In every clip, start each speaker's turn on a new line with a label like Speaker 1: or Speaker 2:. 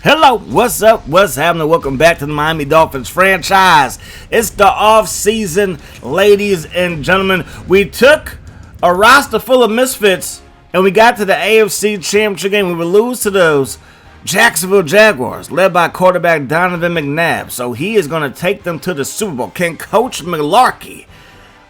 Speaker 1: Hello, what's up, what's happening? Welcome back to the Miami Dolphins franchise. It's the off-season, ladies and gentlemen. We took a roster full of misfits and we got to the AFC Championship game. We would lose to those Jacksonville Jaguars, led by quarterback Donovan McNabb. So he is going to take them to the Super Bowl. Can Coach McLarkey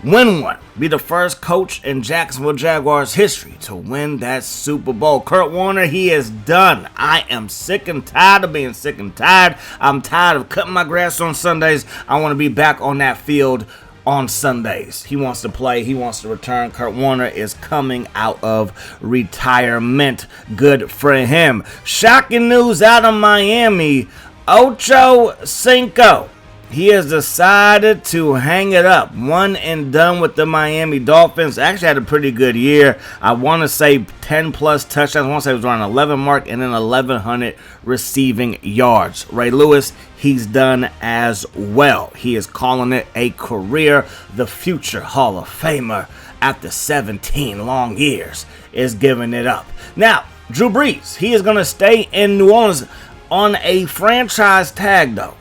Speaker 1: win one? Be the first coach in Jacksonville Jaguars history to win that Super Bowl. Kurt Warner, he is done. I am sick and tired of being sick and tired. I'm tired of cutting my grass on Sundays. I want to be back on that field on Sundays. He wants to play. He wants to return. Kurt Warner is coming out of retirement. Good for him. Shocking news out of Miami. Ocho Cinco. He has decided to hang it up. One and done with the Miami Dolphins. Actually had a pretty good year. I want to say 10 plus touchdowns. I want to say it was around 11 mark and then 1,100 receiving yards. Ray Lewis, he's done as well. He is calling it a career. The future Hall of Famer, after 17 long years, is giving it up. Now, Drew Brees, he is going to stay in New Orleans on a franchise tag, though.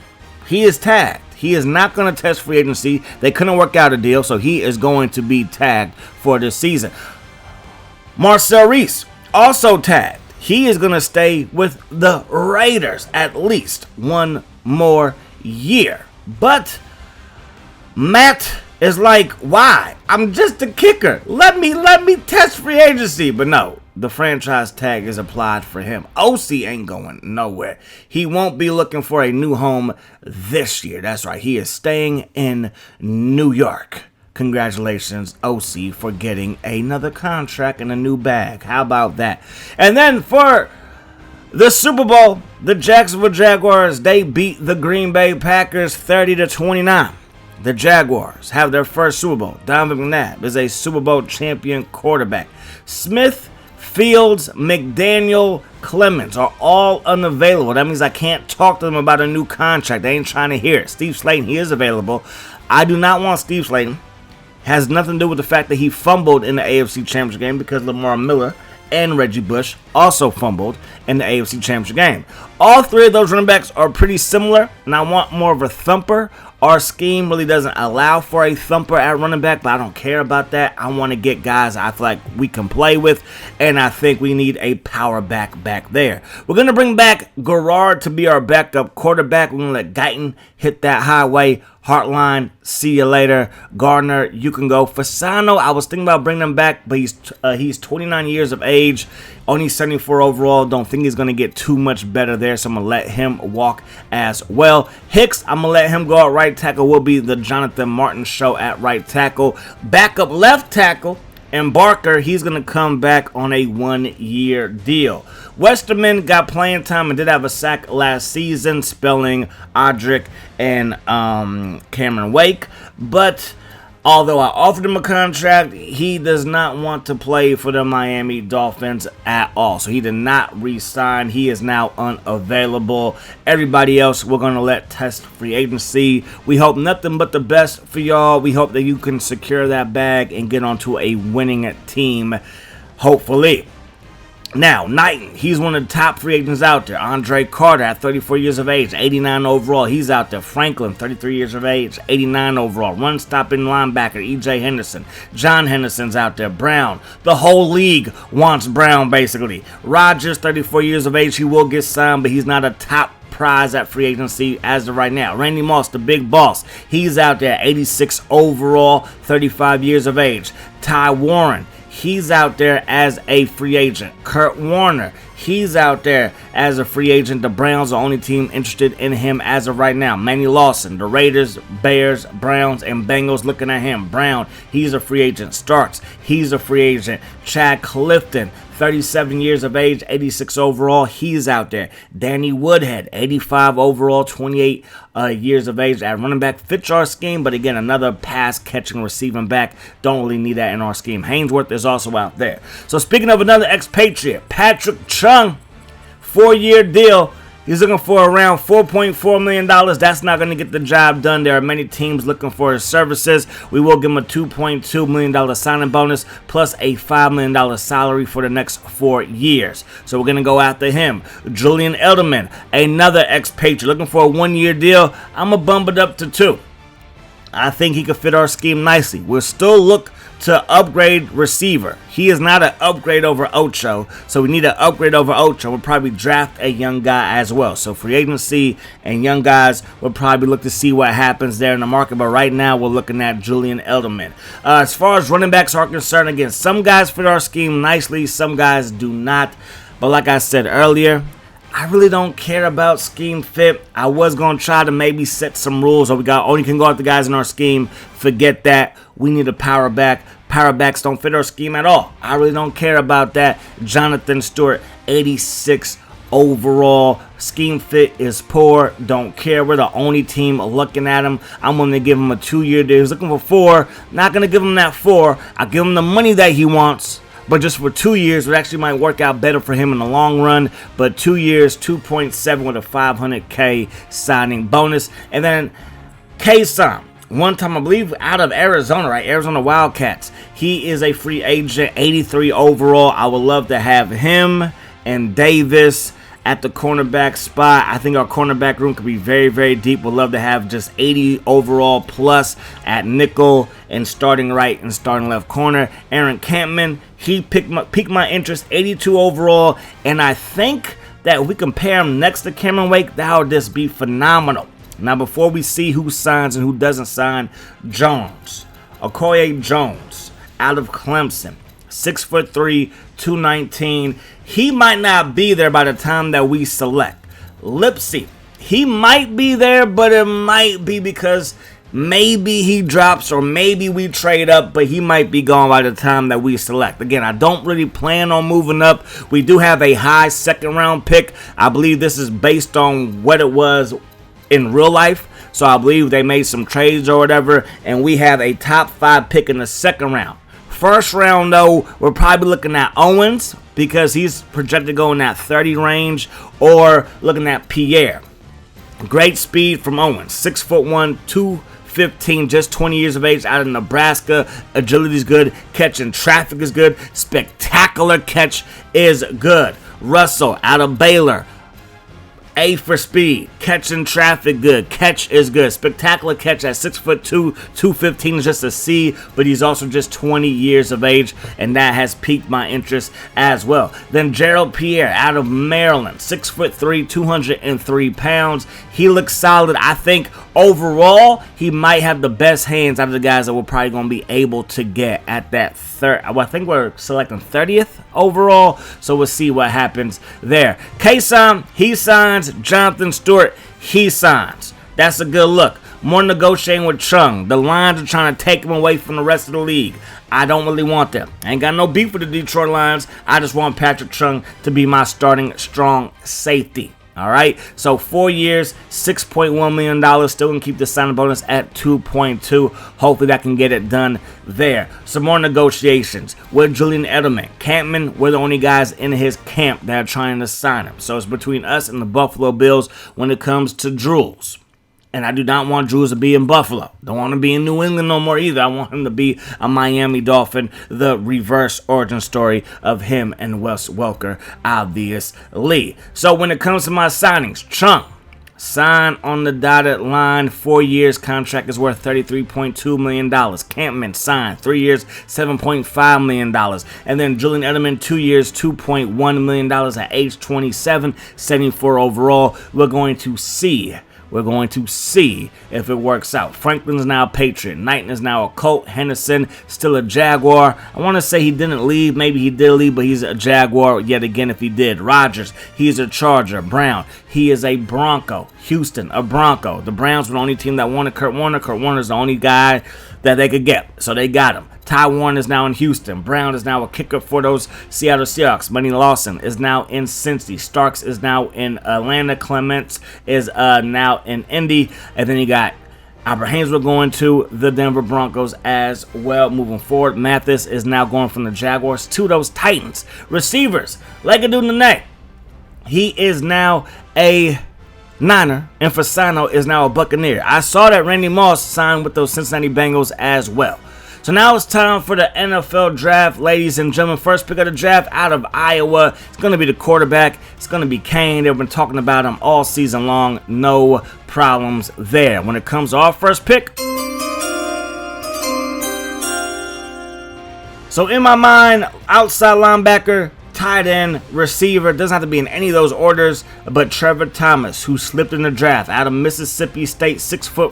Speaker 1: He is tagged. He is not going to test free agency. They couldn't work out a deal, so he is going to be tagged for this season. Marcel Reese, also tagged. He is going to stay with the Raiders at least one more year. But Matt is like, why? I'm just a kicker. Let me test free agency. But no. The franchise tag is applied for him. OC ain't going nowhere. He won't be looking for a new home this year. That's right. He is staying in New York. Congratulations, OC, for getting another contract and a new bag. How about that? And then for the Super Bowl, the Jacksonville Jaguars, they beat the Green Bay Packers 30-29. The Jaguars have their first Super Bowl. Donovan McNabb is a Super Bowl champion quarterback. Smith, Fields, McDaniel, Clemens are all unavailable. That means I can't talk to them about a new contract. They ain't trying to hear it. Steve Slayton, he is available. I do not want Steve Slayton. Has nothing to do with the fact that he fumbled in the AFC Championship game because Lamar Miller and Reggie Bush also fumbled in the AFC Championship game. All three of those running backs are pretty similar, and I want more of a thumper. Our scheme really doesn't allow for a thumper at running back, but I don't care about that. I want to get guys I feel like we can play with, and I think we need a power back there. We're going to bring back Garrard to be our backup quarterback. We're going to let Guyton hit that highway. Hartline, see you later. Gardner, you can go. Fasano, I was thinking about bringing him back, but he's 29 years of age, only 74 overall. Don't think he's going to get too much better there, so I'm going to let him walk as well. Hicks, I'm going to let him go at right tackle. Will be the Jonathan Martin show at right tackle. Backup left tackle, and Barker, he's going to come back on a 1-year deal. Westerman got playing time and did have a sack last season, spelling Odrick and Cameron Wake. But although I offered him a contract, he does not want to play for the Miami Dolphins at all. So he did not re-sign. He is now unavailable. Everybody else, we're going to let test free agency. We hope nothing but the best for y'all. We hope that you can secure that bag and get onto a winning team, hopefully. Now, Knighton, he's one of the top free agents out there. Andre Carter at 34 years of age, 89 overall. He's out there. Franklin, 33 years of age, 89 overall. Run-stopping linebacker, E.J. Henderson. John Henderson's out there. Brown, the whole league wants Brown, basically. Rodgers, 34 years of age. He will get signed, but he's not a top prize at free agency as of right now. Randy Moss, the big boss. He's out there, 86 overall, 35 years of age. Ty Warren, he's out there as a free agent. Kurt Warner, he's out there as a free agent. The Browns are the only team interested in him as of right now. Manny Lawson, the Raiders, Bears, Browns, and Bengals looking at him. Brown, he's a free agent. Starks, he's a free agent. Chad Clifton, 37 years of age, 86 overall, he's out there. Danny Woodhead, 85 overall, 28 years of age at running back. Fits our scheme, but again, another pass-catching receiving back. Don't really need that in our scheme. Haynesworth is also out there. So speaking of another expatriate, Patrick Chung, 4-year deal. He's looking for around $4.4 million. That's not going to get the job done. There are many teams looking for his services. We will give him a $2.2 million signing bonus plus a $5 million salary for the next 4 years. So we're going to go after him. Julian Edelman, another expatriate, looking for a 1-year deal. I'm going to bump it up to 2. I think he could fit our scheme nicely. We'll still look to upgrade receiver. He is not an upgrade over Ocho, so we need an upgrade over Ocho. We'll probably draft a young guy as well. So free agency and young guys, we'll probably look to see what happens there in the market. But right now, we're looking at Julian Edelman. As far as running backs are concerned, again, some guys fit our scheme nicely, some guys do not. But like I said earlier, I really don't care about scheme fit. I was going to try to maybe set some rules. We only can go after guys in our scheme. Forget that. We need a power back. Power backs don't fit our scheme at all. I really don't care about that. Jonathan Stewart, 86 overall. Scheme fit is poor. Don't care. We're the only team looking at him. I'm going to give him a 2-year deal. He's looking for 4. Not going to give him that 4. I'll give him the money that he wants. But just for 2 years, it actually might work out better for him in the long run. But 2 years, 2.7 with a $500K signing bonus. And then K-Sam, one time I believe out of Arizona, right? Arizona Wildcats. He is a free agent, 83 overall. I would love to have him and Davis at the cornerback spot. I think our cornerback room could be very, very deep. We'd love to have just 80 overall plus at nickel and starting right and starting left corner. Aaron Campman, he piqued my interest, 82 overall. And I think that if we compare him next to Cameron Wake, that would just be phenomenal. Now, before we see who signs and who doesn't sign, Jones, Okoye Jones, out of Clemson, 6'3", 219. He might not be there by the time that we select. Lipsy, he might be there, but it might be because maybe he drops or maybe we trade up, but he might be gone by the time that we select. Again, I don't really plan on moving up. We do have a high second-round pick. I believe this is based on what it was in real life. So I believe they made some trades or whatever, and we have a top 5 pick in the second round. First round, though, we're probably looking at Owens because he's projected to go in that 30 range, or looking at Pierre. Great speed from Owens, 6'1", 215, just 20 years of age, out of Nebraska. Agility is good. Catching traffic is good. Spectacular catch is good. Russell out of Baylor. A for speed, catching traffic good, catch is good, spectacular catch at 6'2", 215 is just a C, but he's also just 20 years of age, and that has piqued my interest as well. Then Gerald Pierre out of Maryland, 6'3", 203 pounds. He looks solid. I think overall he might have the best hands out of the guys that we're probably going to be able to get at that third. Well, I think we're selecting 30th overall, so we'll see what happens there. K-Sam, he signs. Jonathan Stewart, he signs. That's a good look. More negotiating with Chung. The Lions are trying to take him away from the rest of the league. I don't really want them. I ain't got no beef with the Detroit Lions. I just want Patrick Chung to be my starting strong safety. All right, so 4 years, $6.1 million. Still gonna keep the signing bonus at 2.2. Hopefully that can get it done there. Some more negotiations with Julian Edelman. Campman, we're the only guys in his camp that are trying to sign him. So it's between us and the Buffalo Bills when it comes to Jules. And I do not want Jules to be in Buffalo. Don't want to be in New England no more either. I want him to be a Miami Dolphin, the reverse origin story of him and Wes Welker, obviously. So when it comes to my signings, Chung, sign on the dotted line. 4 years, contract is worth $33.2 million. Campman, sign. 3 years, $7.5 million. And then Julian Edelman, 2 years, $2.1 million at age 27, 74 overall. We're going to see if it works out. Franklin's now a Patriot. Knighton is now a Colt. Henderson still a Jaguar. I want to say he didn't leave. Maybe he did leave, but he's a Jaguar yet again if he did. Rodgers, he's a Charger. Brown, he is a Bronco. Houston, a Bronco. The Browns were the only team that wanted Kurt Warner. Kurt Warner's the only guy that they could get, so they got him. Ty Warren is now in Houston. Brown is now a kicker for those Seattle Seahawks. Money Lawson is now in Cincy. Starks is now in Atlanta. Clements is now in Indy. And then you got Albert Haynesworth going to the Denver Broncos as well. Moving forward, Mathis is now going from the Jaguars to those Titans. Receivers, Legadunane. he is now a Niner, and Fasano is now a Buccaneer. I saw that Randy Moss signed with those Cincinnati Bengals as well. So now it's time for the NFL draft, ladies and gentlemen. First pick of the draft out of Iowa. It's going to be the quarterback. It's going to be Kane. They've been talking about him all season long. No problems there. When it comes to our first pick, so in my mind, outside linebacker, tight end, receiver, doesn't have to be in any of those orders, but Trevor Thomas, who slipped in the draft out of Mississippi State, 6'4",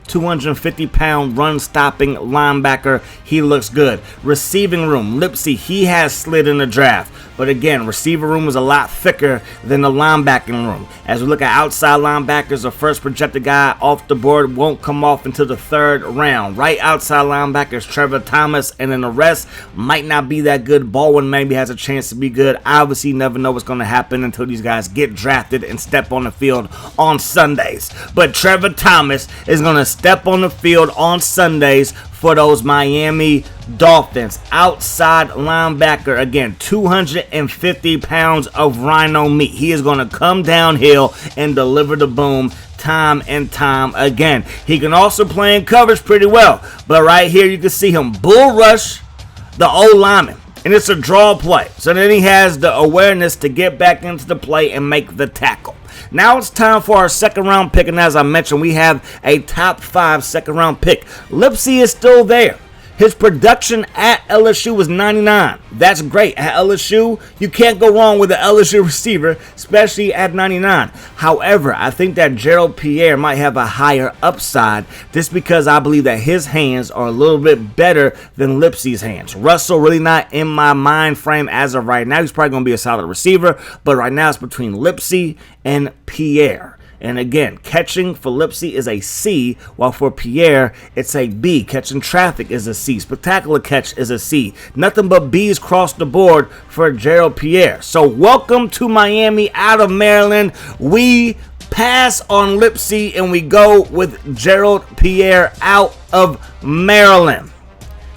Speaker 1: 250-pound run-stopping linebacker. He looks good. Receiving room, Lipsy, he has slid in the draft. But again, receiver room is a lot thicker than the linebacking room. As we look at outside linebackers, the first projected guy off the board won't come off until the 3rd round. Right outside linebackers, Trevor Thomas, and then the rest might not be that good. Baldwin maybe has a chance to be good. Obviously, you never know what's going to happen until these guys get drafted and step on the field on Sundays. But Trevor Thomas is going to step on the field on Sundays for those Miami Dolphins. Outside linebacker, again, 250 pounds of rhino meat. He is going to come downhill and deliver the boom time and time again. He can also play in coverage pretty well. But right here, you can see him bull rush the O-lineman. And it's a draw play. So then he has the awareness to get back into the play and make the tackle. Now it's time for our 2nd round pick, and as I mentioned, we have a top 5 2nd round pick. Lipsy is still there. His production at LSU was 99. That's great. At LSU, you can't go wrong with an LSU receiver, especially at 99. However, I think that Gerald Pierre might have a higher upside just because I believe that his hands are a little bit better than Lipsy's hands. Russell really not in my mind frame as of right now. He's probably going to be a solid receiver, but right now it's between Lipsy and Pierre. And again, catching for Lipsy is a C, while for Pierre, it's a B. Catching traffic is a C. Spectacular catch is a C. Nothing but B's across the board for Gerald Pierre. So welcome to Miami out of Maryland. We pass on Lipsy and we go with Gerald Pierre out of Maryland.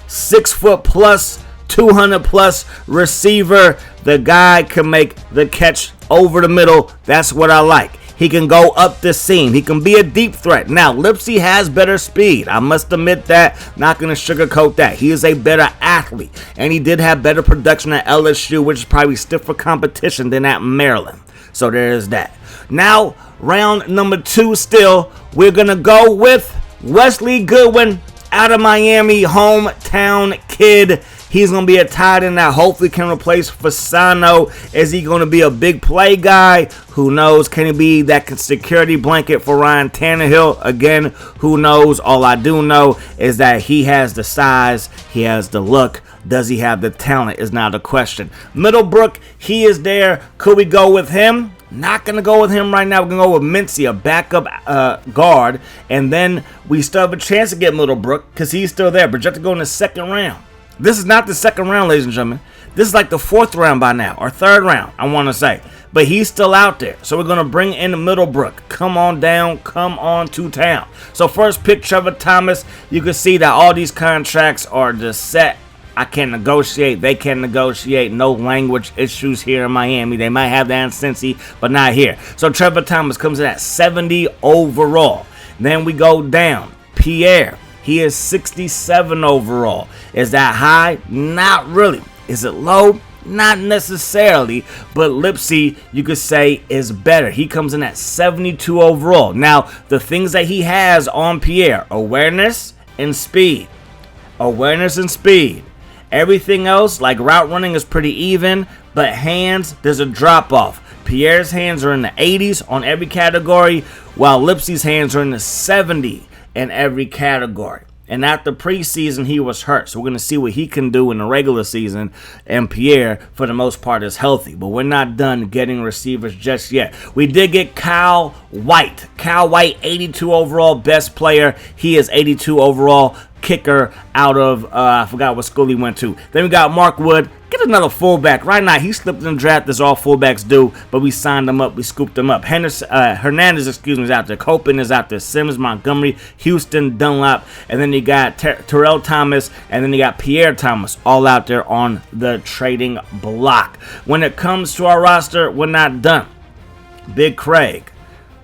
Speaker 1: 6 foot plus, 200 plus receiver. The guy can make the catch over the middle. That's what I like. He can go up the seam. He can be a deep threat. Now, Lipsy has better speed. I must admit that. Not going to sugarcoat that. He is a better athlete. And he did have better production at LSU, which is probably stiffer competition than at Maryland. So there is that. Now, round number 2 still. We're going to go with Wesley Goodwin out of Miami, hometown kid. He's going to be a tight end that hopefully can replace Fasano. Is he going to be a big play guy? Who knows? Can he be that security blanket for Ryan Tannehill? Again, who knows? All I do know is that he has the size. He has the look. Does he have the talent is now the question. Middlebrook, he is there. Could we go with him? Not going to go with him right now. We're going to go with Mincy, a backup guard. And then we still have a chance to get Middlebrook because he's still there. Projected to go in the 2nd round. This is not the 2nd round, ladies and gentlemen. This is like the 4th round by now, or 3rd round, I want to say. But he's still out there. So we're going to bring in Middlebrook. Come on down. Come on to town. So first pick, Trevor Thomas. You can see that all these contracts are just set. I can't negotiate. They can't negotiate. No language issues here in Miami. They might have that in Cincy, but not here. So Trevor Thomas comes in at 70 overall. Then we go down. Pierre. He is 67 overall. Is that high? Not really. Is it low? Not necessarily. But Lipsy, you could say, is better. He comes in at 72 overall. Now, the things that he has on Pierre, awareness and speed. Awareness and speed. Everything else, like route running, is pretty even. But hands, there's a drop-off. Pierre's hands are in the 80s on every category, while Lipsy's hands are in the 70 in every category. And after preseason, he was hurt. So we're going to see what he can do in the regular season. And Pierre, for the most part, is healthy. But we're not done getting receivers just yet. We did get Kyle White. Kyle White, 82 overall, best player. He is 82 overall, kicker out of, I forgot what school he went to. Then we got Mark Wood. Get get another fullback. Right now, he slipped in the draft as all fullbacks do, but we signed him up. We scooped him up. Hernandez, is out there. Copeland is out there. Simmons, Montgomery, Houston, Dunlap, and then you got Terrell Thomas, and then you got Pierre Thomas, all out there on the trading block. When it comes to our roster, we're not done. Big Craig,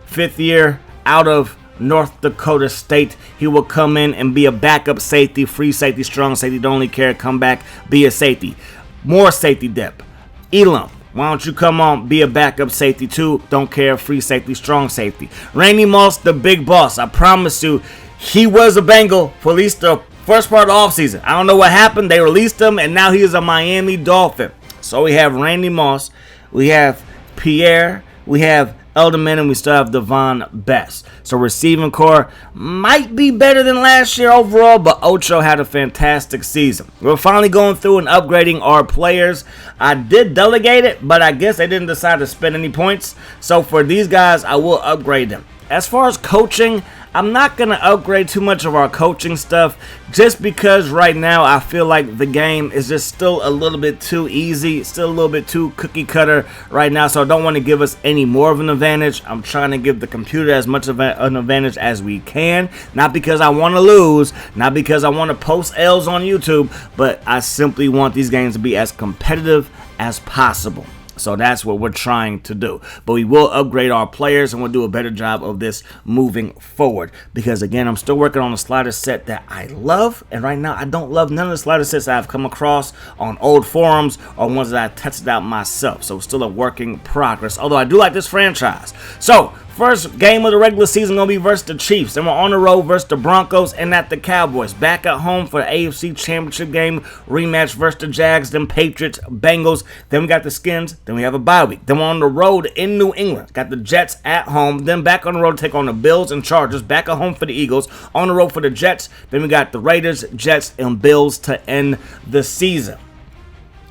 Speaker 1: 5th year out of North Dakota State. He will come in and be a backup safety, free safety, strong safety. Don't only care, come back, be a safety. More safety depth. Elam, why don't you come on, be a backup safety too? Don't care, free safety, strong safety. Randy Moss, the big boss. I promise you, he was a Bengal for at least the first part of the offseason. I don't know what happened. They released him, and now he is a Miami Dolphin. So we have Randy Moss, we have Pierre, we have Elderman, and we still have Devon Best. So receiving core might be better than last year overall, but Ocho had a fantastic season. We're finally going through and upgrading our players. I did delegate it, but I guess they didn't decide to spend any points. So for these guys, I will upgrade them. As far as coaching, I'm not going to upgrade too much of our coaching stuff just because right now I feel like the game is just still a little bit too easy, still a little bit too cookie cutter right now, so I don't want to give us any more of an advantage. I'm trying to give the computer as much of an advantage as we can, not because I want to lose, not because I want to post L's on YouTube, but I simply want these games to be as competitive as possible. So that's what we're trying to do. But we will upgrade our players, and we'll do a better job of this moving forward. Because, again, I'm still working on a slider set that I love. And right now, I don't love none of the slider sets that I've come across on old forums or ones that I tested out myself. So it's still a work in progress. Although I do like this franchise. So, first game of the regular season going to be versus the Chiefs. Then we're on the road versus the Broncos and at the Cowboys. Back at home for the AFC Championship game. Rematch versus the Jags, then Patriots, Bengals. Then we got the Skins. Then we have a bye week. Then we're on the road in New England. Got the Jets at home. Then back on the road to take on the Bills and Chargers. Back at home for the Eagles. On the road for the Jets. Then we got the Raiders, Jets, and Bills to end the season.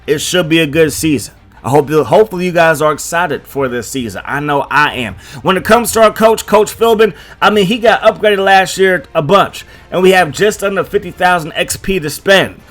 Speaker 1: It should be a good season. Hopefully you guys are excited for this season. I know I am. When it comes to our coach, Coach Philbin, I mean, he got upgraded last year a bunch. And we have just under 50,000 XP to spend.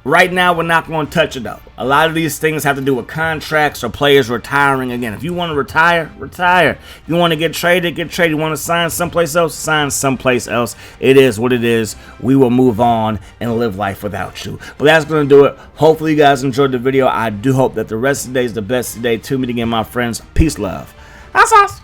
Speaker 1: Right now, we're not going to touch it, though. A lot of these things have to do with contracts or players retiring again. If you want to retire, retire. If you want to get traded, get traded. You want to sign someplace else, sign someplace else. It is what it is. We will move on and live life without you. But that's going to do it. Hopefully, you guys enjoyed the video. I do hope that the rest of the day is the best day to me. Again, my friends, peace, love. That's awesome.